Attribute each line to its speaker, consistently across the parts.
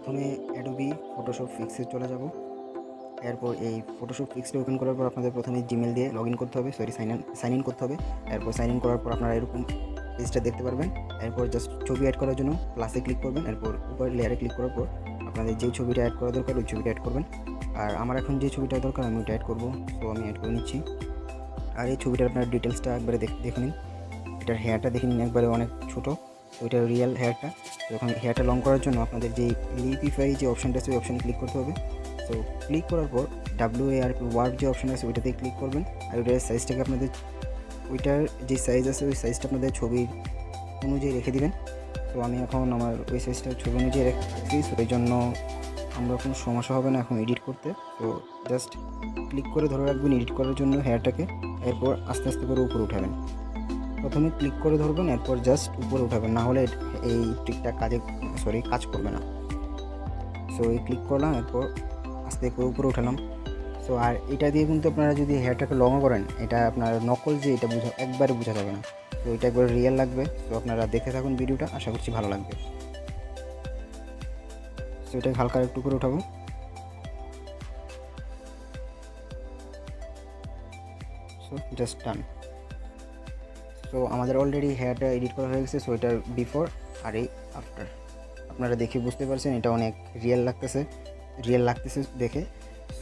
Speaker 1: প্রথমে Adobe Photoshop ফিক্সে চলে যাব। এরপর এই ফটোশপ ফিক্সটা ওপেন করার পর আপনাদের প্রথমে জিমেল দিয়ে লগ ইন করতে হবে, সাইন ইন করতে হবে। এরপর সাইন ইন করার পর আপনারা এরকম পেজটা দেখতে পারবেন। এরপর জাস্ট ছবি অ্যাড করার জন্য প্লাসে ক্লিক করবেন। এরপর উপর লেয়ারে ক্লিক করার পর আপনাদের যে ছবিটা অ্যাড করা দরকার ওই ছবিটা অ্যাড করবেন। আর আমার এখন যে ছবিটা দরকার আমি ওইটা অ্যাড করবো, সো আমি অ্যাড করে নিচ্ছি। আর এই ছবিটার আপনার ডিটেলসটা একবারে দেখে নিন। এটার হেয়ারটা দেখে নিন, একবারে অনেক ছোটো, ওইটা রিয়েল হেয়ারটা। তো এখন হেয়ারটা লং করার জন্য আপনাদের যে লিপিফাই যে অপশানটা আছে ওই অপশানে ক্লিক করতে হবে। তো ক্লিক করার পর WARP ওয়ার্ক যে অপশান আছে ওইটাতে ক্লিক করবেন। আর ওইটার সাইজটাকে আপনাদের ওইটার যে সাইজ আছে ওই সাইজটা আপনাদের ছবির অনুযায়ী রেখে দিবেন। তো আমি এখন আমার ওই সাইজটা ছবি অনুযায়ী রেখেছি, সো এই জন্য আমরা কোনো সমস্যা হবে না এখন এডিট করতে। তো জাস্ট ক্লিক করে ধরে রাখবেন এডিট করার জন্য হেয়ারটাকে। এরপর আস্তে আস্তে করে উপরে উঠাবেন। প্রথমে ক্লিক করে ধরবেন, এরপর জাস্ট উপরে উঠাবেন, না হলে এই ট্রিকটা কাজ করবে না। সো এই ক্লিক করলাম, এরপর আস্তে করে উপরে উঠালাম। সো আর এটা দিয়ে কিন্তু আপনারা যদি হেয়ারটাকে লংও করেন, এটা আপনার নকল যে এটা একবারে বোঝা যাবে না। তো এটা একবার রিয়েল লাগবে। তো আপনারা দেখে থাকুন ভিডিওটা, আশা করছি ভালো লাগবে। সো এটাকে হালকা একটু করে উঠাবো। সো জাস্ট ডান। সো আমাদের অলরেডি হেয়ারটা এডিট করা হয়ে গেছে। সো এটার বিফোর আর এই আফটার আপনারা দেখে বুঝতে পারছেন এটা অনেক রিয়েল লাগতেছে দেখে।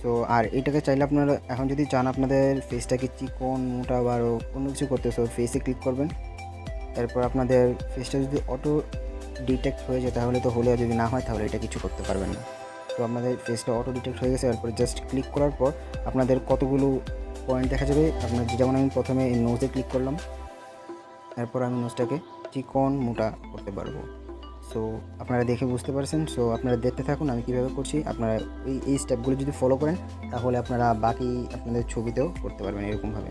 Speaker 1: সো আর এটাকে চাইলে আপনারা এখন যদি চান আপনাদের ফেসটাকে চিকন মোটা বা অন্য কিছু করতে, সো ফেসে ক্লিক করবেন। এরপর আপনাদের ফেসটা যদি অটো ডিটেক্ট হয়ে যায় তাহলে তো হলে, যদি না হয় তাহলে এটা কিছু করতে পারবেন না। তো আপনাদের ফেসটা অটো ডিটেক্ট হয়ে গেছে। এরপর জাস্ট ক্লিক করার পর আপনাদের কতগুলো পয়েন্ট দেখা যাবে। আপনার যেমন আমি প্রথমে নোজে ক্লিক করলাম, এরপর আমি নোজটাকে চিকন মোটা করতে পারবো। সো আপনারা দেখে বুঝতে পারছেন। সো আপনারা দেখতে থাকুন আমি কীভাবে করছি। আপনারা এই স্টেপগুলো যদি ফলো করেন তাহলে আপনারা বাকি আপনাদের ছবিতেও করতে পারবেন এরকমভাবে।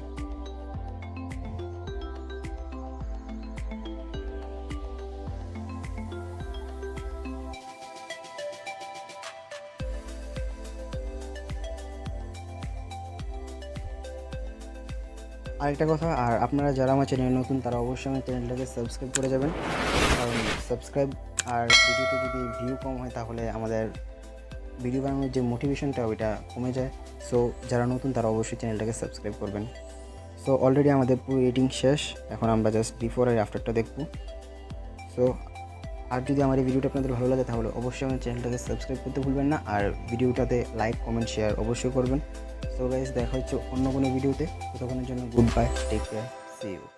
Speaker 1: আরেকটা কথা, আর আপনারা যারা আমার চ্যানেল নতুন তারা অবশ্যই আমার চ্যানেলটাকে সাবস্ক্রাইব করে যাবেন, কারণ সাবস্ক্রাইব আর ভিডিওতে যদি ভিউ কম হয় তাহলে আমাদের ভিডিও বানানোর যে মোটিভেশনটা ওইটা কমে যায়। সো যারা নতুন তারা অবশ্যই চ্যানেলটাকে সাবস্ক্রাইব করবেন। সো অলরেডি আমাদের পুরো এডিটিং শেষ, এখন আমরা জাস্ট বিফোর আর আফটারটা দেখব। সো আর যদি আমার এই ভিডিওটা আপনাদের ভালো লাগে তাহলে অবশ্যই আমার চ্যানেলটাকে সাবস্ক্রাইব করতে ভুলবেন না, আর ভিডিওটাতে লাইক কমেন্ট শেয়ার অবশ্যই করবেন। সো গাইস, দেখা হচ্ছে অন্য কোনো ভিডিওতে। ততক্ষণের জন্য good bye, take care, see you.